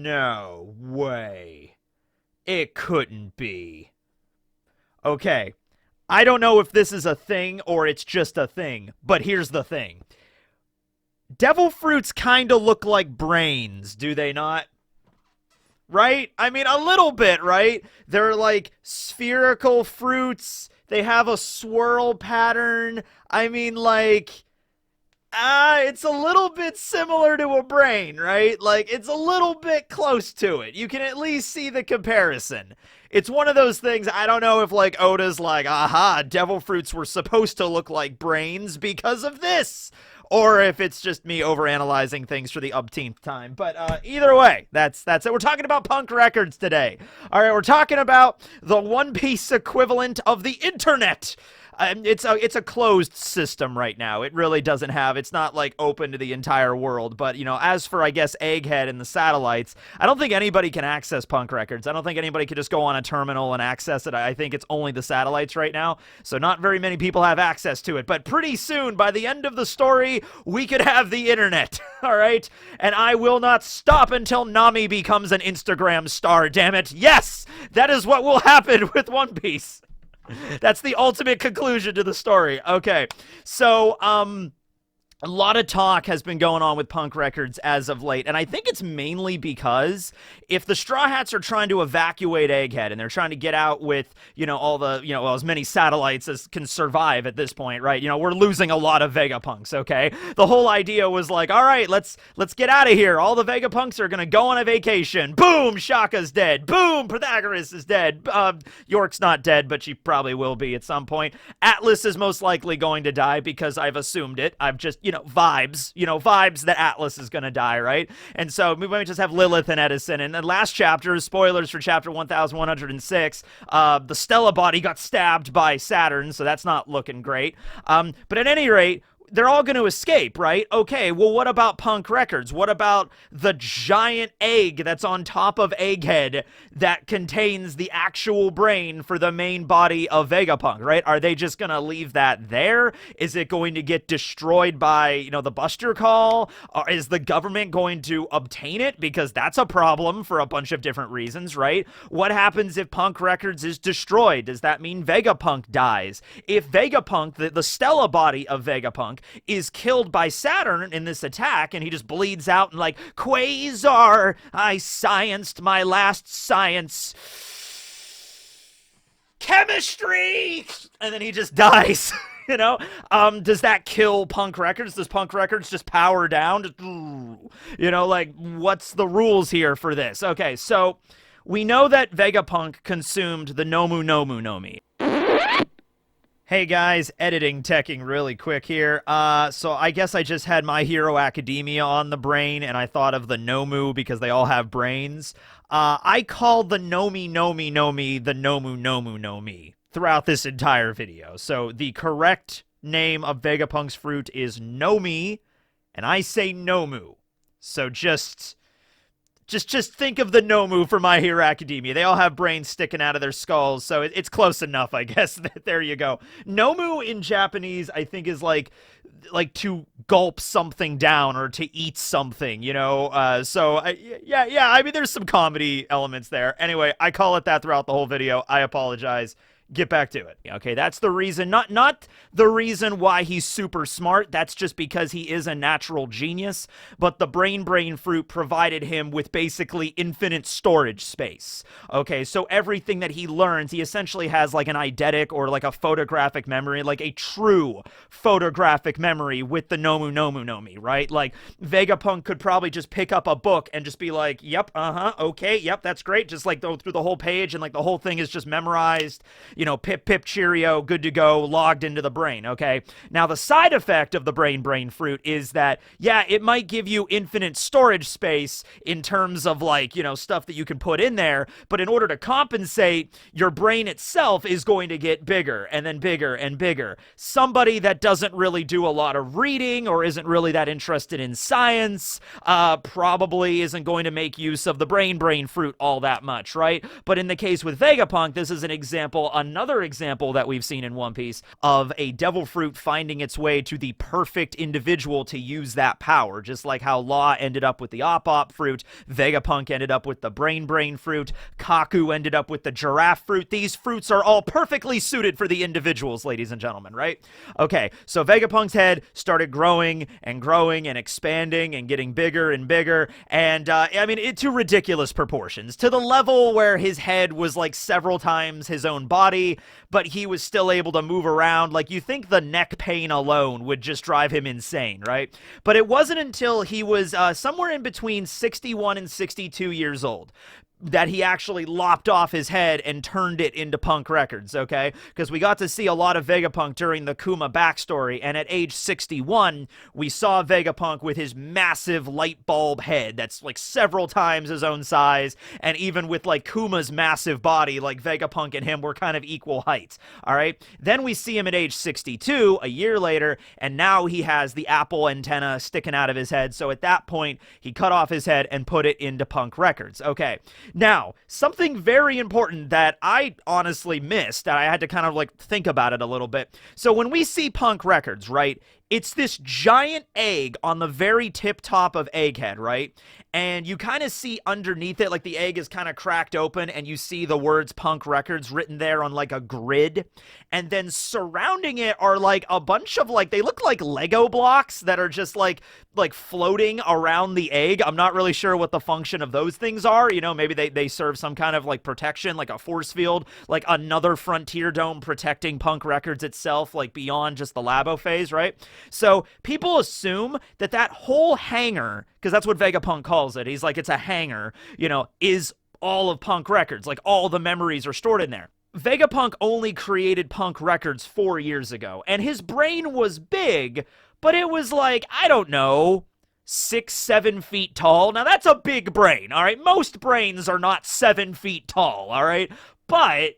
No way. It couldn't be. Okay, I don't know if this is a thing or it's just a thing, but here's the thing. Devil fruits kind of look like brains, do they not? Right? I mean, a little bit, right? They're like spherical fruits. They have a swirl pattern. I mean, like, it's a little bit similar to a brain, right? Like, it's a little bit close to it. You can at least see the comparison. It's one of those things, I don't know if, like, Oda's like, aha, devil fruits were supposed to look like brains because of this. Or if it's just me overanalyzing things for the umpteenth time. But either way, that's it. We're talking about punk records today. All right, we're talking about the One Piece equivalent of the internet. It's a closed system right now. It really doesn't have, it's not like open to the entire world. But, you know, as for, I guess, Egghead and the satellites, I don't think anybody can access punk records. I don't think anybody could just go on a terminal and access it. I think it's only the satellites right now. So not very many people have access to it. But pretty soon, by the end of the story, we could have the internet. All right? And I will not stop until Nami becomes an Instagram star, damn it. Yes! That is what will happen with One Piece. That's the ultimate conclusion to the story. Okay, so, a lot of talk has been going on with punk records as of late, and I think it's mainly because if the Straw Hats are trying to evacuate Egghead and they're trying to get out with, you know, all the, you know, well, as many satellites as can survive at this point, right? You know, we're losing a lot of Vegapunks, okay? The whole idea was like, all right, let's get out of here. All the Vegapunks are gonna go on a vacation. Boom, Shaka's dead. Boom, Pythagoras is dead. York's not dead, but she probably will be at some point. Atlas is most likely going to die because I've assumed it. I've just, vibes that Atlas is going to die, right? And so we might just have Lilith and Edison. And the last chapter, spoilers for chapter 1106, the Stella body got stabbed by Saturn, so that's not looking great. But at any rate, they're all going to escape, right? Okay, well, what about punk records? What about the giant egg that's on top of Egghead that contains the actual brain for the main body of Vegapunk, right? Are they just going to leave that there? Is it going to get destroyed by, you know, the Buster Call? Or is the government going to obtain it? Because that's a problem for a bunch of different reasons, right? What happens if punk records is destroyed? Does that mean Vegapunk dies? If Vegapunk, the Stella body of Vegapunk, is killed by Saturn in this attack, and he just bleeds out and like, Quasar, I scienced my last science. Chemistry! And then he just dies. You know, does that kill punk records? Does punk records just power down? Just, you know, like, what's the rules here for this? Okay, so we know that Vegapunk consumed the Nomu Nomu Nomi. Hey guys, editing teching really quick here. So I guess I just had My Hero Academia on the brain, and I thought of the Nomu because they all have brains. I called the Nomi Nomi Nomi the Nomu Nomu Nomi throughout this entire video. So the correct name of Vegapunk's fruit is Nomi, and I say Nomu. So just think of the Nomu for My Hero Academia. They all have brains sticking out of their skulls, so it's close enough, I guess. There you go. Nomu in Japanese, I think, is like to gulp something down or to eat something, you know? Yeah, I mean, there's some comedy elements there. Anyway, I call it that throughout the whole video. I apologize. Get back to it. Okay, that's the reason, not the reason why he's super smart. That's just because he is a natural genius, but the brain fruit provided him with basically infinite storage space. Okay, so everything that he learns, he essentially has like an eidetic or like a photographic memory, like a true photographic memory with the Nomu Nomu Nomi, right? Like, Vegapunk could probably just pick up a book and just be like, yep, okay, yep, that's great. Just like go through the whole page and like the whole thing is just memorized. You know, pip, pip, cheerio, good to go, logged into the brain, okay? Now, the side effect of the brain fruit is that, yeah, it might give you infinite storage space in terms of, like, you know, stuff that you can put in there, but in order to compensate, your brain itself is going to get bigger and then bigger and bigger. Somebody that doesn't really do a lot of reading or isn't really that interested in science probably isn't going to make use of the brain fruit all that much, right? But in the case with Vegapunk, this is an example on another example that we've seen in One Piece of a devil fruit finding its way to the perfect individual to use that power. Just like how Law ended up with the Op fruit, Vegapunk ended up with the Brain fruit, Kaku ended up with the Giraffe fruit. These fruits are all perfectly suited for the individuals, ladies and gentlemen, right? Okay, so Vegapunk's head started growing and expanding and getting bigger and bigger, and I mean, to ridiculous proportions, to the level where his head was like several times his own body, but he was still able to move around. Like, you think the neck pain alone would just drive him insane, right? But it wasn't until he was somewhere in between 61 and 62 years old that he actually lopped off his head and turned it into Punk Records, okay? Because we got to see a lot of Vegapunk during the Kuma backstory, and at age 61, we saw Vegapunk with his massive light bulb head that's like several times his own size, and even with like Kuma's massive body, like Vegapunk and him were kind of equal height, all right? Then we see him at age 62, a year later, and now he has the apple antenna sticking out of his head, so at that point, he cut off his head and put it into Punk Records, okay? Now, something very important that I honestly missed, that I had to kind of like think about it a little bit. So when we see Punk Records, right, it's this giant egg on the very tip top of Egghead, right? And you kind of see underneath it, like the egg is kind of cracked open, and you see the words Punk Records written there on like a grid. And then surrounding it are like a bunch of like, they look like Lego blocks that are just like floating around the egg. I'm not really sure what the function of those things are. You know, maybe they serve some kind of like protection, like a force field, like another Frontier Dome protecting Punk Records itself, like beyond just the Labo phase, right? So people assume that that whole hangar, because that's what Vegapunk calls it, he's like, it's a hangar, you know, is all of Punk Records. Like, all the memories are stored in there. Vegapunk only created Punk Records 4 years ago, and his brain was big, but it was like, I don't know, 6-7 feet tall. Now, that's a big brain, all right? Most brains are not 7 feet tall, all right? But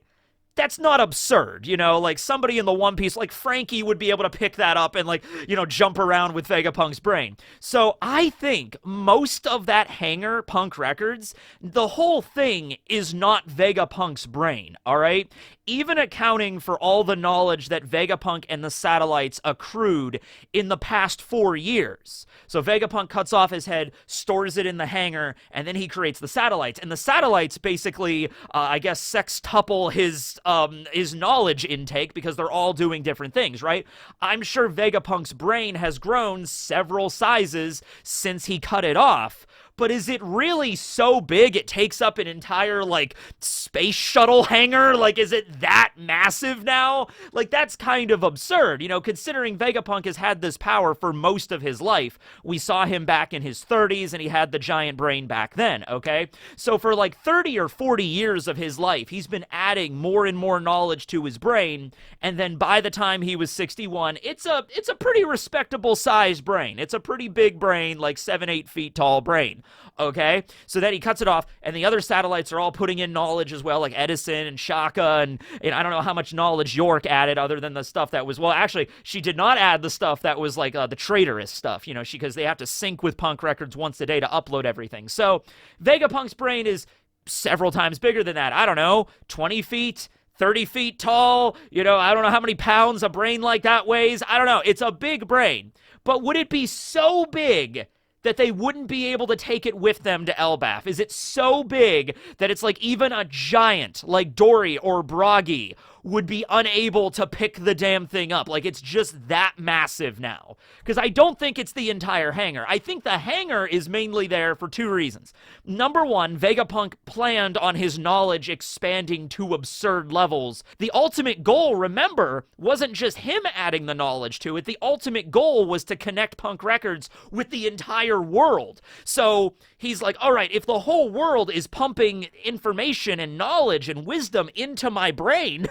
that's not absurd, you know? Like, somebody in the One Piece, like Frankie, would be able to pick that up and, like, you know, jump around with Vegapunk's brain. So I think most of that hangar, Punk Records, the whole thing is not Vegapunk's brain, all right? Even accounting for all the knowledge that Vegapunk and the satellites accrued in the past 4 years. So Vegapunk cuts off his head, stores it in the hangar, and then he creates the satellites. And the satellites basically, I guess, sextuple his knowledge intake, because they're all doing different things, right? I'm sure Vegapunk's brain has grown several sizes since he cut it off. But is it really so big it takes up an entire, like, space shuttle hangar? Like, is it that massive now? Like, that's kind of absurd, you know, considering Vegapunk has had this power for most of his life. We saw him back in his 30s, and he had the giant brain back then, okay? So for, like, 30 or 40 years of his life, he's been adding more and more knowledge to his brain, and then by the time he was 61, it's a pretty respectable sized brain. It's a pretty big brain, like 7-8 feet tall brain. Okay, so then he cuts it off, and the other satellites are all putting in knowledge as well, like Edison and Shaka, and I don't know how much knowledge York added other than the stuff that was, well, actually, she did not add the stuff that was like the traitorous stuff, you know, because they have to sync with Punk Records once a day to upload everything. So Vegapunk's brain is several times bigger than that. I don't know, 20 feet, 30 feet tall, you know, I don't know how many pounds a brain like that weighs. I don't know. It's a big brain. But would it be so big that they wouldn't be able to take it with them to Elbaf? Is it so big that it's like even a giant like Dory or Bragi would be unable to pick the damn thing up? Like, it's just that massive now. Because I don't think it's the entire hangar. I think the hangar is mainly there for 2 reasons. Number one, Vegapunk planned on his knowledge expanding to absurd levels. The ultimate goal, remember, wasn't just him adding the knowledge to it. The ultimate goal was to connect Punk Records with the entire world. So he's like, all right, if the whole world is pumping information and knowledge and wisdom into my brain...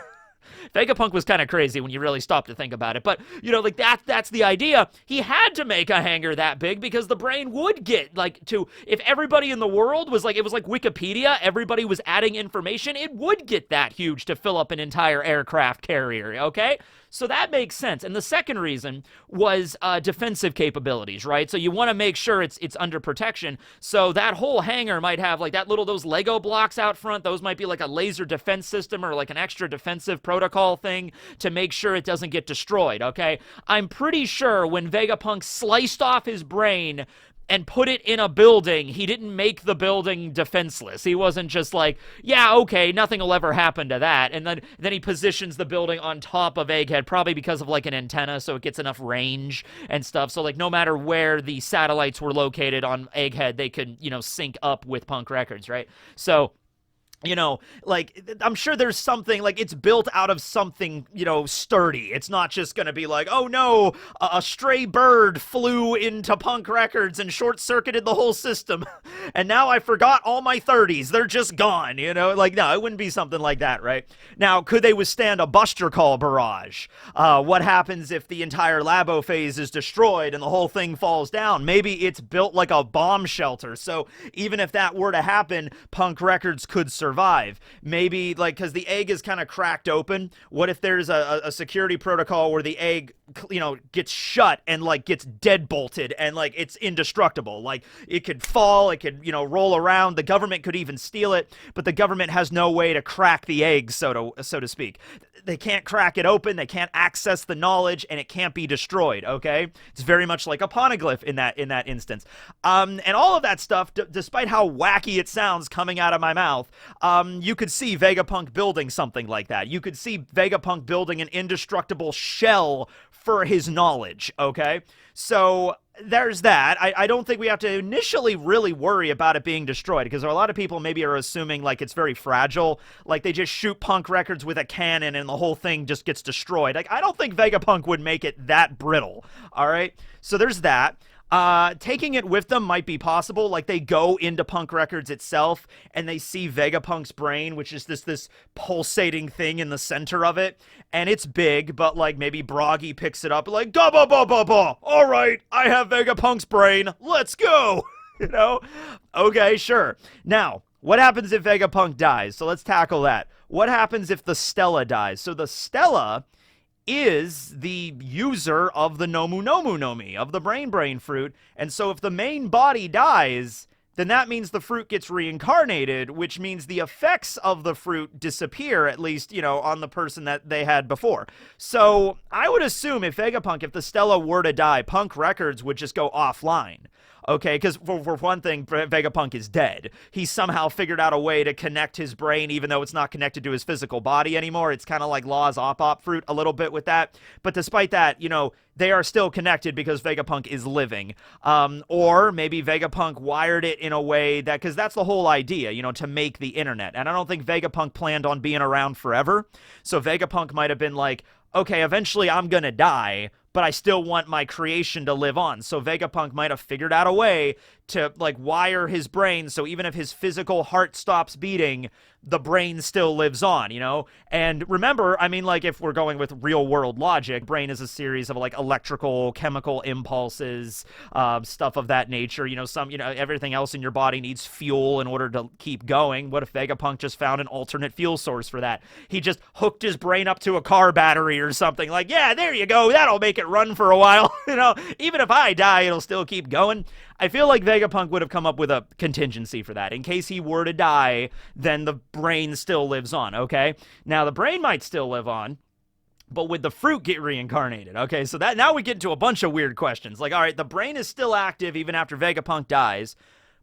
Vegapunk was kind of crazy when you really stop to think about it, but, you know, like, that's the idea. He had to make a hangar that big because the brain would get, like, to, if everybody in the world was like, it was like Wikipedia, everybody was adding information, it would get that huge to fill up an entire aircraft carrier, okay? So that makes sense. And the second reason was defensive capabilities, right? So you want to make sure it's under protection. So that whole hangar might have like those Lego blocks out front. Those might be like a laser defense system or like an extra defensive protocol thing to make sure it doesn't get destroyed, okay? I'm pretty sure when Vegapunk sliced off his brain and put it in a building, he didn't make the building defenseless. He wasn't just like, yeah, okay, nothing will ever happen to that. And then he positions the building on top of Egghead, probably because of like an antenna, so it gets enough range and stuff. So like no matter where the satellites were located on Egghead, they could, sync up with Punk Records, right? So, like, I'm sure there's something, like, it's built out of something, sturdy. It's not just gonna be like, oh no, a stray bird flew into Punk Records and short-circuited the whole system, and now I forgot all my 30s. They're just gone, Like, no, it wouldn't be something like that, right? Now, could they withstand a Buster Call barrage? What happens if the entire Labo phase is destroyed and the whole thing falls down? Maybe it's built like a bomb shelter, so even if that were to happen, Punk Records could survive. Maybe, like, because the egg is kind of cracked open. What if there's a security protocol where the egg, gets shut and, like, gets deadbolted and, like, it's indestructible? Like, it could fall, it could, roll around. The government could even steal it, but the government has no way to crack the egg, so to speak. They can't crack it open, they can't access the knowledge, and it can't be destroyed, okay? It's very much like a poneglyph in that instance. And all of that stuff, despite how wacky it sounds coming out of my mouth, you could see Vegapunk building something like that. You could see Vegapunk building an indestructible shell for his knowledge, okay? So there's that. I don't think we have to initially really worry about it being destroyed, because a lot of people maybe are assuming like it's very fragile, like they just shoot Punk Records with a cannon and the whole thing just gets destroyed. Like, I don't think Vegapunk would make it that brittle, all right? So there's that. Taking it with them might be possible. Like, they go into Punk Records itself and they see Vegapunk's brain, which is this pulsating thing in the center of it, and it's big, but like maybe Broggy picks it up like, da ba ba ba ba, all right, I have Vegapunk's brain, let's go. Okay, sure. Now, what happens if Vegapunk dies? So let's tackle that. What happens if the Stella dies? So the Stella is the user of the Nomu Nomu Nomi, of the Brain Fruit. And so if the main body dies, then that means the fruit gets reincarnated, which means the effects of the fruit disappear, at least, on the person that they had before. So I would assume if the Stella were to die, Punk Records would just go offline. Okay, because for one thing, Vegapunk is dead. He somehow figured out a way to connect his brain, even though it's not connected to his physical body anymore. It's kind of like Law's Op fruit a little bit with that. But despite that, they are still connected because Vegapunk is living. Or maybe Vegapunk wired it in a way that, because that's the whole idea, to make the internet. And I don't think Vegapunk planned on being around forever. So Vegapunk might have been like, okay, eventually I'm gonna die, but I still want my creation to live on. So Vegapunk might have figured out a way to, like, wire his brain so even if his physical heart stops beating, the brain still lives on, And remember, I mean, like, if we're going with real-world logic, brain is a series of, like, electrical, chemical impulses, stuff of that nature. Everything else in your body needs fuel in order to keep going. What if Vegapunk just found an alternate fuel source for that? He just hooked his brain up to a car battery or something. Like, yeah, there you go. That'll make it run for a while. Even if I die, it'll still keep going. I feel like Vegapunk would have come up with a contingency for that. In case he were to die, then the brain still lives on, okay? Now, the brain might still live on, but would the fruit get reincarnated? Okay, so now we get into a bunch of weird questions. Like, all right, the brain is still active even after Vegapunk dies,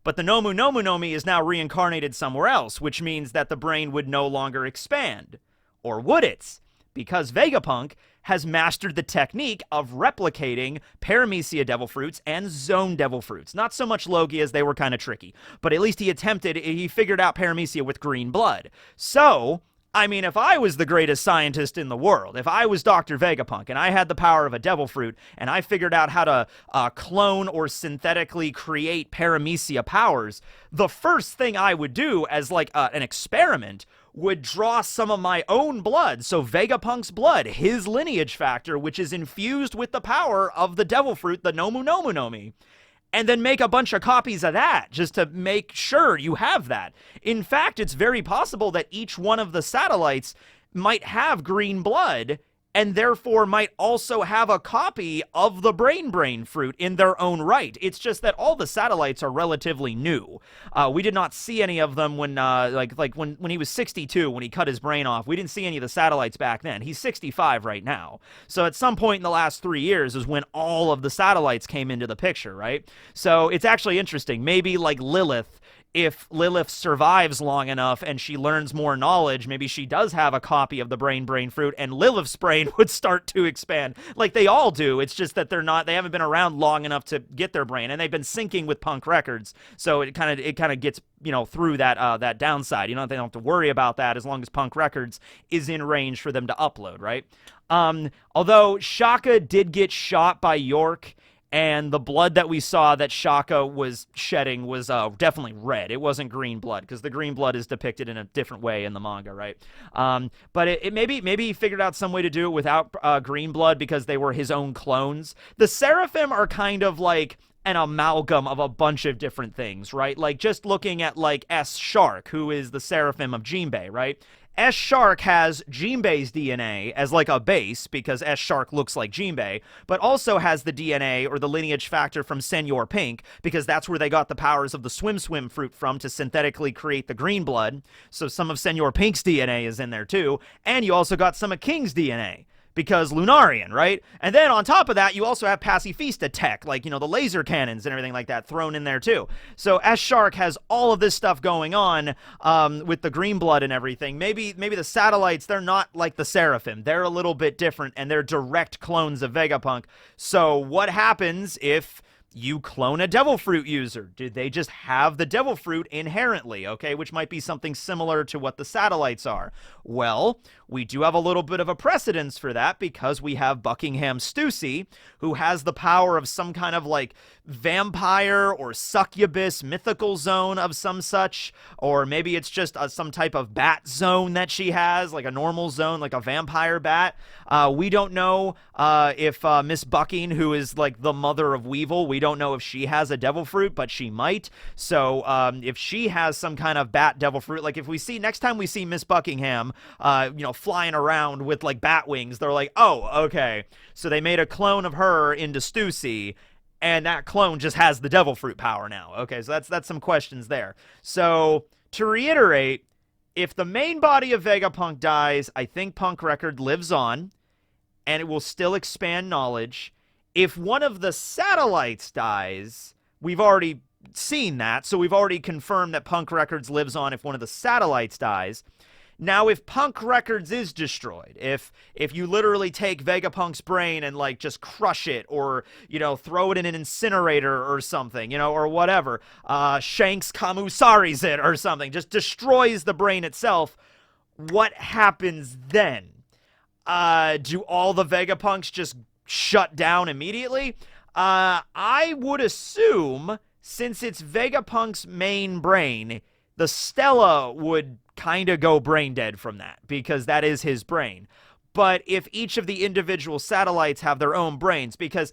but the Nomu Nomu Nomi is now reincarnated somewhere else, which means that the brain would no longer expand. Or would it? Because Vegapunk has mastered the technique of replicating Paramecia devil fruits and Zone devil fruits. Not so much Logi, as they were kind of tricky, but at least he figured out Paramecia with green blood. So, I mean, if I was the greatest scientist in the world, if I was Dr. Vegapunk and I had the power of a devil fruit and I figured out how to clone or synthetically create Paramecia powers, the first thing I would do as like an experiment would draw some of my own blood, so Vegapunk's blood, his lineage factor, which is infused with the power of the devil fruit, the Nomu Nomu Nomi, and then make a bunch of copies of that, just to make sure you have that. In fact, it's very possible that each one of the satellites might have green blood, and therefore might also have a copy of the brain fruit in their own right. It's just that all the satellites are relatively new. We did not see any of them when when he was 62, when he cut his brain off. We didn't see any of the satellites back then. He's 65 right now. So at some point in the last 3 years is when all of the satellites came into the picture, right? So it's actually interesting. Maybe like Lilith, if Lilith survives long enough and she learns more knowledge, maybe she does have a copy of the brain fruit, and Lilith's brain would start to expand like they all do. It's just that they haven't been around long enough to get their brain, and they've been syncing with Punk Records, so it kind of gets, through that downside. They don't have to worry about that as long as Punk Records is in range for them to upload, right? Although Shaka did get shot by York, and the blood that we saw that Shaka was shedding was definitely red. It wasn't green blood, because the green blood is depicted in a different way in the manga, right? But it maybe he figured out some way to do it without green blood, because they were his own clones. The Seraphim are kind of like an amalgam of a bunch of different things, right? Like, just looking at, like, S. Shark, who is the Seraphim of Jinbei, right? S. Shark has Jinbei's DNA as like a base, because S. Shark looks like Jinbei, but also has the DNA or the lineage factor from Senor Pink, because that's where they got the powers of the swim fruit from to synthetically create the green blood. So some of Senor Pink's DNA is in there too, and you also got some of King's DNA, because Lunarian, right? And then on top of that, you also have Pacifista tech, like, the laser cannons and everything like that thrown in there too. So S-Shark has all of this stuff going on with the green blood and everything. Maybe the satellites, they're not like the Seraphim. They're a little bit different, and they're direct clones of Vegapunk. So what happens if you clone a devil fruit user? Do they just have the devil fruit inherently, okay, which might be something similar to what the satellites are? Well, we do have a little bit of a precedence for that, because we have Buckingham Stussy, who has the power of some kind of like vampire or succubus mythical zone of some such, or maybe it's just some type of bat zone that she has, like a normal zone, like a vampire bat. We don't know if Miss Bucking, who is like the mother of Weevil, we don't know if she has a devil fruit, but she might. So if she has some kind of bat devil fruit, like if we see, next time we see Miss Buckingham, flying around with like bat wings, they're like, oh, okay, so they made a clone of her into Stussy, and that clone just has the devil fruit power now. Okay, so that's some questions there. So to reiterate, if the main body of Vegapunk dies, I think Punk Record lives on, and it will still expand knowledge. If one of the satellites dies, we've already seen that, so we've already confirmed that Punk Records lives on if one of the satellites dies. Now, if Punk Records is destroyed, if you literally take Vegapunk's brain and, like, just crush it, or, throw it in an incinerator or something, or whatever, Shanks Kamusari's it or something, just destroys the brain itself, what happens then? Do all the Vegapunks just shut down immediately? I would assume, since it's Vegapunk's main brain, the Stella would kind of go brain dead from that, because that is his brain. But if each of the individual satellites have their own brains, because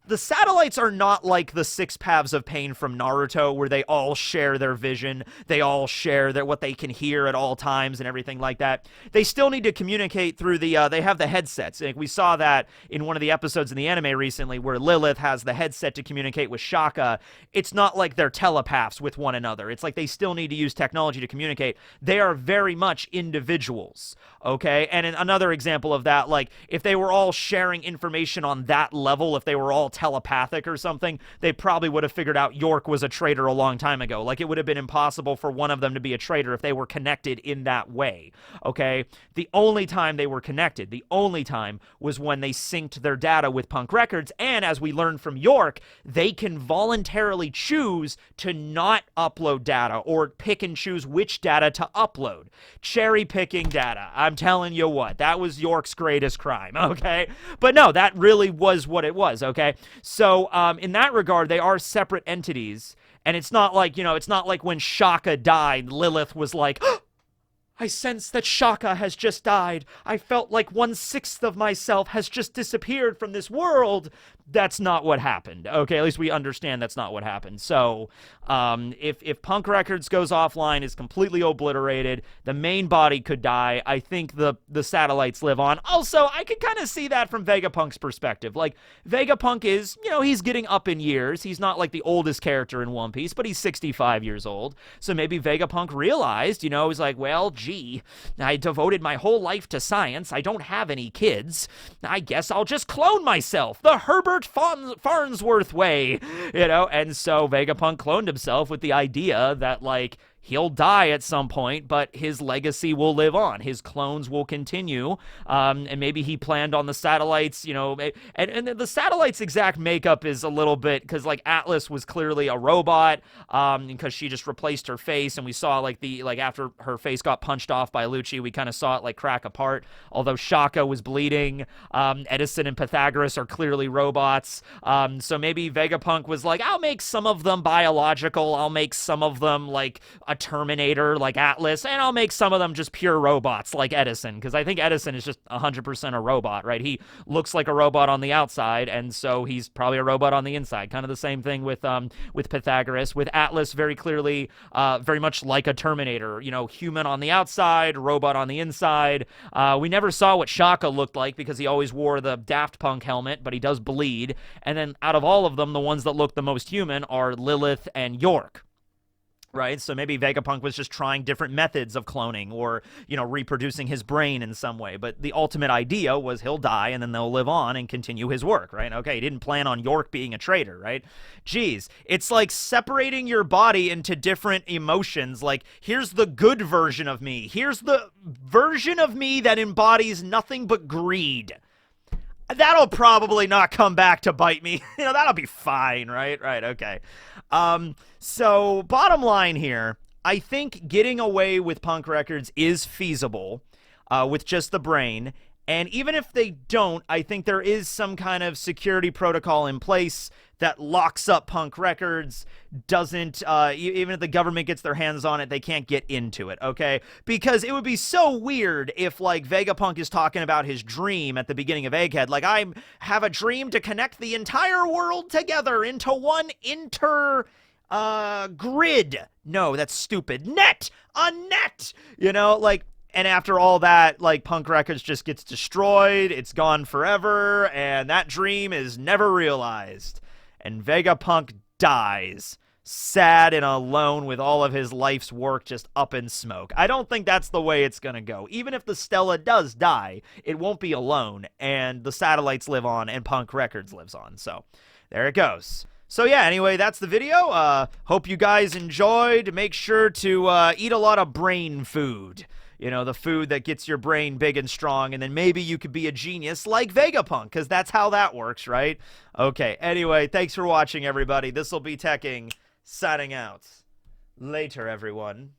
the satellites are not like the 6 Paths of Pain from Naruto, where they all share their vision, they all share what they can hear at all times and everything like that. They still need to communicate through they have the headsets. Like, we saw that in one of the episodes in the anime recently, where Lilith has the headset to communicate with Shaka. It's not like they're telepaths with one another. It's like they still need to use technology to communicate. They are very much individuals, okay? And another example of that, like, if they were all sharing information on that level, if they were all telepathic or something, they probably would have figured out York was a traitor a long time ago. Like, it would have been impossible for one of them to be a traitor if they were connected in that way, okay? The only time they were connected, the only time, was when they synced their data with Punk Records, and as we learned from York, they can voluntarily choose to not upload data, or pick and choose which data to upload. Cherry picking data. I'm telling you what, that was York's greatest crime, okay? But no, that really was what it was, okay? So, in that regard, they are separate entities, and it's not like, it's not like when Shaka died, Lilith was like, I sense that Shaka has just died. I felt like 1/6 of myself has just disappeared from this world. That's not what happened. Okay, at least we understand that's not what happened. So, if Punk Records goes offline, is completely obliterated, the main body could die. I think the satellites live on. Also, I could kind of see that from Vegapunk's perspective. Like, Vegapunk is, he's getting up in years. He's not like the oldest character in One Piece, but he's 65 years old. So maybe Vegapunk realized, he's like, well, gee, I devoted my whole life to science. I don't have any kids. I guess I'll just clone myself. The Herbert Farnsworth way, and so Vegapunk cloned himself with the idea that, like, he'll die at some point, but his legacy will live on. His clones will continue, and maybe he planned on the satellites, and the satellites' exact makeup is a little bit, because, like, Atlas was clearly a robot, because she just replaced her face, and we saw, like, after her face got punched off by Lucci, we kind of saw it, like, crack apart, although Shaka was bleeding. Edison and Pythagoras are clearly robots, so maybe Vegapunk was like, I'll make some of them biological, I'll make some of them, like, a Terminator like Atlas, and I'll make some of them just pure robots like Edison, because I think Edison is just 100% a robot, right? He looks like a robot on the outside, and so he's probably a robot on the inside. Kind of the same thing with Pythagoras. With Atlas, very clearly, very much like a Terminator, human on the outside, robot on the inside. We never saw what Shaka looked like because he always wore the Daft Punk helmet, but he does bleed. And then out of all of them, the ones that look the most human are Lilith and York. Right, so maybe Vegapunk was just trying different methods of cloning or, reproducing his brain in some way. But the ultimate idea was he'll die and then they'll live on and continue his work, right? Okay, he didn't plan on York being a traitor, right? Geez, it's like separating your body into different emotions. Like, here's the good version of me. Here's the version of me that embodies nothing but greed. That'll probably not come back to bite me. That'll be fine, right? Right, okay. So, bottom line here, I think getting away with Punk Records is feasible with just the brain. And even if they don't, I think there is some kind of security protocol in place that locks up Punk Records, doesn't, even if the government gets their hands on it, they can't get into it, okay? Because it would be so weird if, like, Vegapunk is talking about his dream at the beginning of Egghead, like, I have a dream to connect the entire world together into one grid. No, that's stupid. A net! And after all that, like, Punk Records just gets destroyed, it's gone forever, and that dream is never realized. And Vegapunk dies, sad and alone with all of his life's work just up in smoke. I don't think that's the way it's gonna go. Even if the Stella does die, it won't be alone, and the satellites live on, and Punk Records lives on. So, there it goes. So yeah, anyway, that's the video. Hope you guys enjoyed. Make sure to eat a lot of brain food. The food that gets your brain big and strong, and then maybe you could be a genius like Vegapunk, because that's how that works, right? Okay, anyway, thanks for watching, everybody. This will be Teching, signing out. Later, everyone.